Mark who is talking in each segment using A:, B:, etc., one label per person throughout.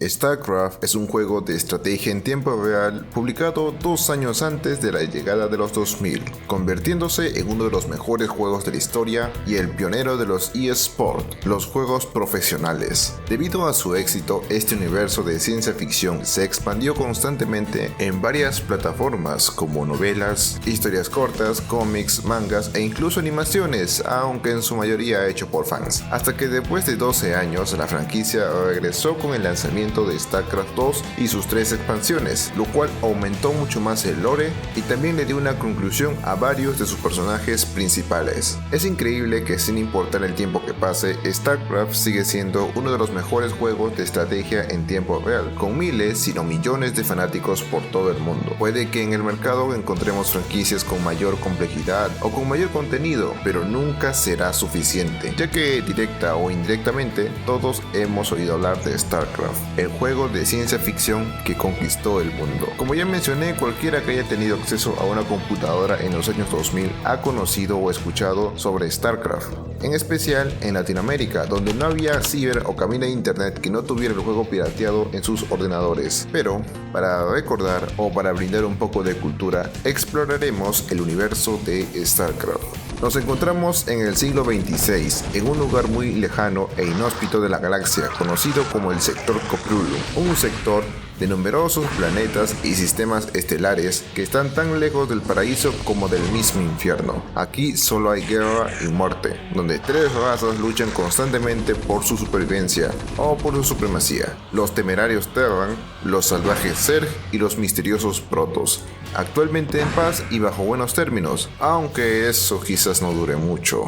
A: StarCraft es un juego de estrategia en tiempo real publicado 2 años antes de la llegada de los 2000, convirtiéndose en uno de los mejores juegos de la historia y el pionero de los eSports, los juegos profesionales. Debido a su éxito, este universo de ciencia ficción se expandió constantemente en varias plataformas como novelas, historias cortas, cómics, mangas e incluso animaciones, aunque en su mayoría hecho por fans. Hasta que después de 12 años la franquicia regresó con el lanzamiento de StarCraft 2 y sus 3 expansiones, lo cual aumentó mucho más el lore y también le dio una conclusión a varios de sus personajes principales. Es increíble que sin importar el tiempo que pase, StarCraft sigue siendo uno de los mejores juegos de estrategia en tiempo real, con miles si no millones de fanáticos por todo el mundo. Puede que en el mercado encontremos franquicias con mayor complejidad o con mayor contenido, pero nunca será suficiente, ya que directa o indirectamente todos hemos oído hablar de StarCraft, el juego de ciencia ficción que conquistó el mundo. Como ya mencioné, cualquiera que haya tenido acceso a una computadora en los años 2000 ha conocido o escuchado sobre StarCraft, en especial en Latinoamérica, donde no había ciber o cabina de internet que no tuviera el juego pirateado en sus ordenadores. Pero, para recordar o para brindar un poco de cultura, exploraremos el universo de StarCraft. Nos encontramos en el siglo XXVI, en un lugar muy lejano e inhóspito de la galaxia, conocido como el sector Cthulhu, un sector de numerosos planetas y sistemas estelares que están tan lejos del paraíso como del mismo infierno. Aquí solo hay guerra y muerte, donde 3 razas luchan constantemente por su supervivencia o por su supremacía: los temerarios Terran, los salvajes Zerg y los misteriosos Protoss, actualmente en paz y bajo buenos términos, aunque eso quizás no dure mucho.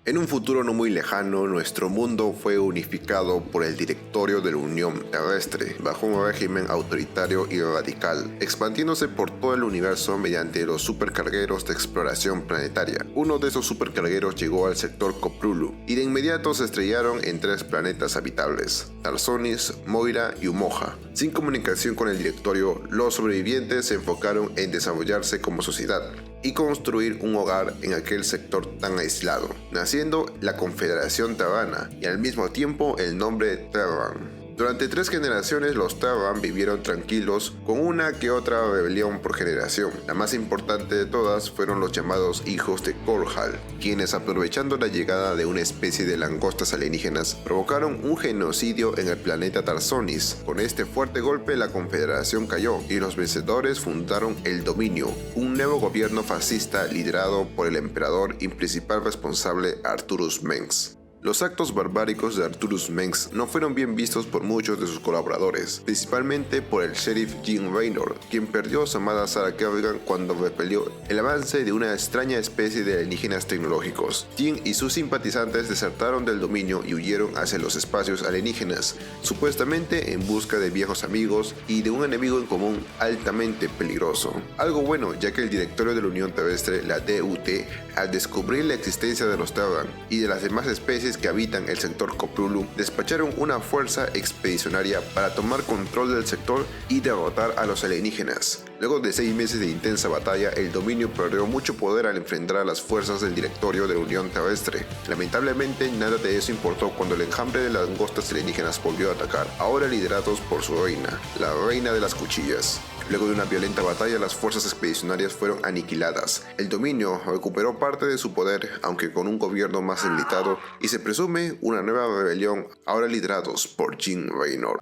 A: En un futuro no muy lejano, nuestro mundo fue unificado por el Directorio de la Unión Terrestre, bajo un régimen autoritario y radical, expandiéndose por todo el universo mediante los supercargueros de exploración planetaria. Uno de esos supercargueros llegó al sector Cthulhu, y de inmediato se estrellaron en 3 planetas habitables: Tarsonis, Moira y Umoja. Sin comunicación con el Directorio, los sobrevivientes se enfocaron en desarrollarse como sociedad y construir un hogar en aquel sector tan aislado, naciendo la Confederación Terrana y al mismo tiempo el nombre Terran. Durante 3 generaciones los Terran vivieron tranquilos, con una que otra rebelión por generación. La más importante de todas fueron los llamados hijos de Korhal, quienes, aprovechando la llegada de una especie de langostas alienígenas, provocaron un genocidio en el planeta Tarsonis. Con este fuerte golpe la Confederación cayó y los vencedores fundaron el Dominio, un nuevo gobierno fascista liderado por el emperador y principal responsable Arturus Mengs. Los actos barbáricos de Arturus Mengs no fueron bien vistos por muchos de sus colaboradores, principalmente por el sheriff Jim Raynor, quien perdió a su amada Sarah Kerrigan cuando repelió el avance de una extraña especie de alienígenas tecnológicos. Jim y sus simpatizantes desertaron del dominio y huyeron hacia los espacios alienígenas, supuestamente en busca de viejos amigos y de un enemigo en común altamente peligroso. Algo bueno, ya que el Directorio de la Unión Terrestre, la DUT, al descubrir la existencia de los Terran y de las demás especies que habitan el sector Cthulhu, despacharon una fuerza expedicionaria para tomar control del sector y derrotar a los alienígenas. Luego de 6 meses de intensa batalla, el Dominio perdió mucho poder al enfrentar a las fuerzas del Directorio de la Unión Terrestre. Lamentablemente, nada de eso importó cuando el enjambre de las langostas alienígenas volvió a atacar, ahora liderados por su reina, la Reina de las Cuchillas. Luego de una violenta batalla, las fuerzas expedicionarias fueron aniquiladas. El Dominio recuperó parte de su poder, aunque con un gobierno más debilitado, y se presume una nueva rebelión, ahora liderados por Jim Raynor.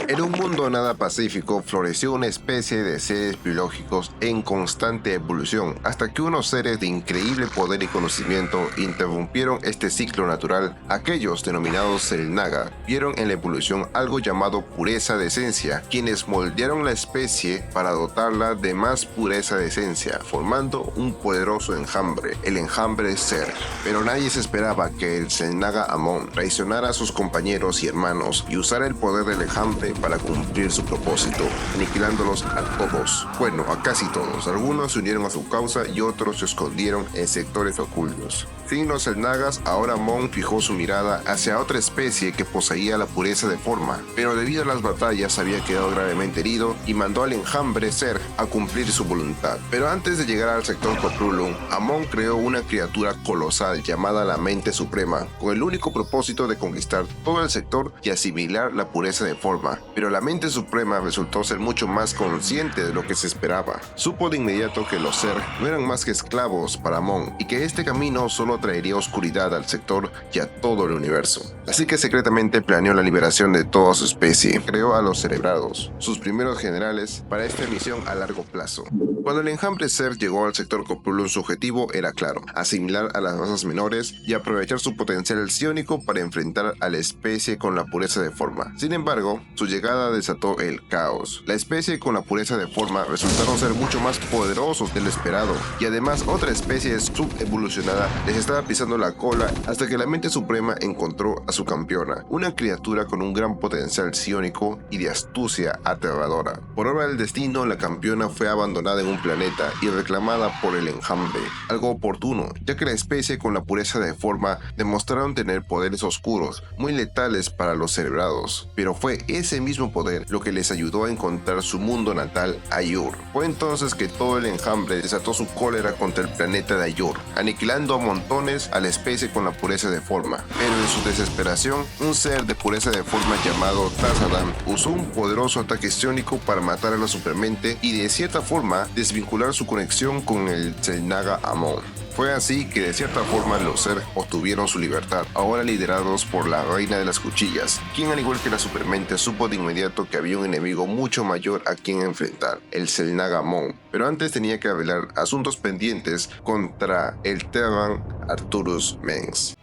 A: En un mundo nada pacífico, floreció una especie de seres biológicos en constante evolución, hasta que unos seres de increíble poder y conocimiento interrumpieron este ciclo natural. Aquellos, denominados Xel'Naga, vieron en la evolución algo llamado pureza de esencia, quienes moldearon la especie para dotarla de más pureza de esencia, formando un poderoso enjambre, el enjambre Zerg. Pero nadie se esperaba que el Xel'Naga Amon traicionara a sus compañeros y hermanos y usara el poder del enjambre enjambre para cumplir su propósito, aniquilándolos a todos. Bueno, a casi todos. Algunos se unieron a su causa y otros se escondieron en sectores ocultos. Sin los Xel'Nagas, ahora Mon fijó su mirada hacia otra especie que poseía la pureza de forma, pero debido a las batallas había quedado gravemente herido y mandó al enjambre Ser a cumplir su voluntad. Pero antes de llegar al sector Corprulum, Amon creó una criatura colosal llamada la Mente Suprema, con el único propósito de conquistar todo el sector y asimilar la pureza de forma. Pero la Mente Suprema resultó ser mucho más consciente de lo que se esperaba. Supo de inmediato que los Ser no eran más que esclavos para Amon y que este camino solo traería oscuridad al sector y a todo el universo. Así que secretamente planeó la liberación de toda su especie. Creó a los Cerebrados, sus primeros generales, para esta misión a largo plazo. Cuando el enjambre Ser llegó al sector Corprulum, su objetivo era claro: asimilar a las razas menores y aprovechar su potencial psiónico para enfrentar a la especie con la pureza de forma. Sin embargo, su llegada desató el caos. La especie con la pureza de forma resultaron ser mucho más poderosos de lo esperado, y además otra especie subevolucionada les estaba pisando la cola hasta que la Mente Suprema encontró a su campeona, una criatura con un gran potencial psiónico y de astucia aterradora. Por obra del destino, la campeona fue abandonada en un planeta y reclamada por el enjambre, algo oportuno, ya que la especie con la pureza de forma demostraron tener poderes oscuros, muy letales para los Cerebrados, pero fue ese mismo poder lo que les ayudó a encontrar su mundo natal, Ayur. Fue entonces que todo el enjambre desató su cólera contra el planeta de Ayur, aniquilando a montones a la especie con la pureza de forma. Pero en su desesperación, un ser de pureza de forma llamado Tazadan usó un poderoso ataque psiónico para matar a la supermente y de cierta forma desvincular su conexión con el Xel'Naga Amon. Fue así que de cierta forma los Ser obtuvieron su libertad, ahora liderados por la Reina de las Cuchillas, quien al igual que la supermente supo de inmediato que había un enemigo mucho mayor a quien enfrentar, el Xel'Naga Amon, pero antes tenía que arreglar asuntos pendientes contra el Terran Arcturus Mens.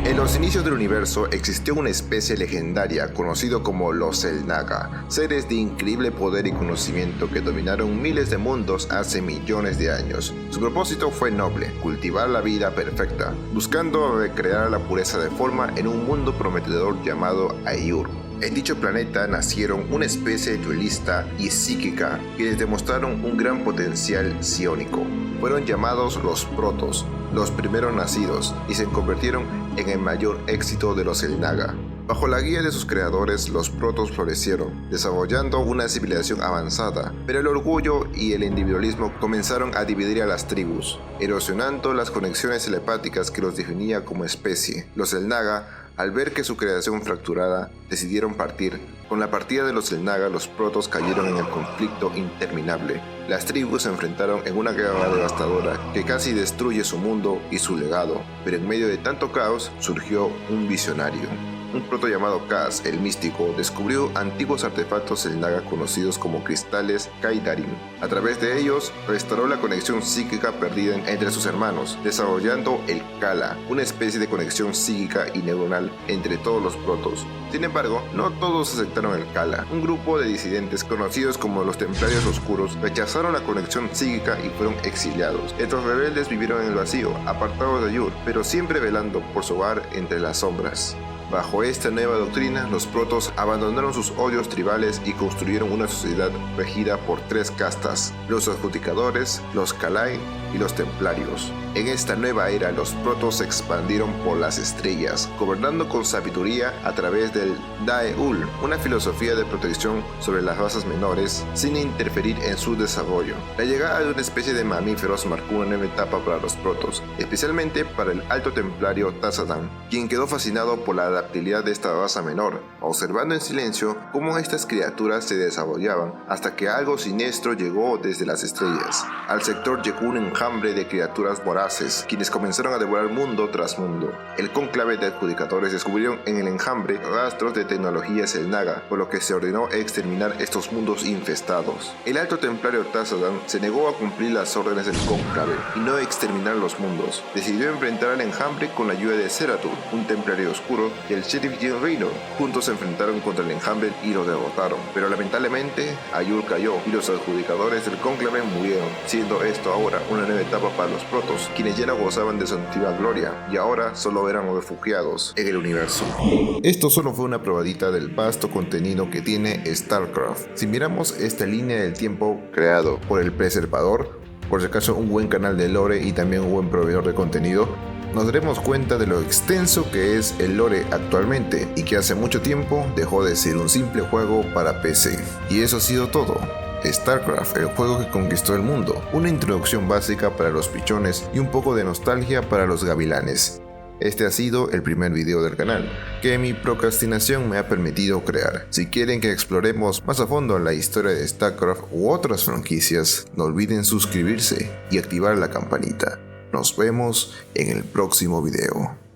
A: En los inicios del universo existió una especie legendaria conocido como los Xel'Naga, seres de increíble poder y conocimiento que dominaron miles de mundos hace millones de años. Su propósito fue noble: cultivar la vida perfecta, buscando recrear la pureza de forma en un mundo prometedor llamado Ayur. En dicho planeta nacieron una especie duelista y psíquica que les demostraron un gran potencial psiónico. Fueron llamados los Protoss, los primeros nacidos, y se convirtieron en el mayor éxito de los Xel'Naga. Bajo la guía de sus creadores, los Protoss florecieron, desarrollando una civilización avanzada, pero el orgullo y el individualismo comenzaron a dividir a las tribus, erosionando las conexiones telepáticas que los definía como especie. Los Xel'Naga, al ver que su creación fracturada, decidieron partir. Con la partida de los Xel'Naga, los Protoss cayeron en el conflicto interminable. Las tribus se enfrentaron en una guerra devastadora que casi destruye su mundo y su legado, pero en medio de tanto caos surgió un visionario. Un proto llamado Kaz, el místico, descubrió antiguos artefactos Xel'Naga conocidos como cristales Kaidarim. A través de ellos, restauró la conexión psíquica perdida entre sus hermanos, desarrollando el Kala, una especie de conexión psíquica y neuronal entre todos los protos. Sin embargo, no todos aceptaron el Kala. Un grupo de disidentes conocidos como los Templarios Oscuros rechazaron la conexión psíquica y fueron exiliados. Estos rebeldes vivieron en el vacío, apartados de Ayur, pero siempre velando por su hogar entre las sombras. Bajo esta nueva doctrina, los Protoss abandonaron sus odios tribales y construyeron una sociedad regida por tres castas: los adjudicadores, los Kalai y los Templarios. En esta nueva era, los Protoss se expandieron por las estrellas, gobernando con sabiduría a través del Dae-Ul, una filosofía de protección sobre las razas menores sin interferir en su desarrollo. La llegada de una especie de mamíferos marcó una nueva etapa para los Protoss, especialmente para el alto templario Tazadan, quien quedó fascinado por la adaptabilidad de esta raza menor, observando en silencio cómo estas criaturas se desarrollaban hasta que algo siniestro llegó desde las estrellas. Al sector llegó un enjambre de criaturas voraces, quienes comenzaron a devorar mundo tras mundo. El cónclave de adjudicadores descubrieron en el enjambre rastros de tecnología Xel'Naga, por lo que se ordenó exterminar estos mundos infestados. El alto templario Tazadan se negó a cumplir las órdenes del cónclave y no exterminar los mundos. Decidió enfrentar al enjambre con la ayuda de Zeratul, un templario oscuro, y el sheriff Jin Raynor. Juntos se enfrentaron contra el enjambre y lo derrotaron, pero lamentablemente Ayur cayó y los adjudicadores del cónclave murieron, siendo esto ahora una nueva etapa para los protos, quienes ya no gozaban de su antigua gloria y ahora solo eran refugiados en el universo. Esto solo fue una probadita del vasto contenido que tiene StarCraft. Si miramos esta línea del tiempo creado por el preservador, por si acaso un buen canal de lore y también un buen proveedor de contenido, nos daremos cuenta de lo extenso que es el lore actualmente y que hace mucho tiempo dejó de ser un simple juego para PC. Y eso ha sido todo. StarCraft, el juego que conquistó el mundo, una introducción básica para los pichones y un poco de nostalgia para los gavilanes. Este ha sido el primer video del canal, que mi procrastinación me ha permitido crear. Si quieren que exploremos más a fondo la historia de StarCraft u otras franquicias, no olviden suscribirse y activar la campanita. Nos vemos en el próximo video.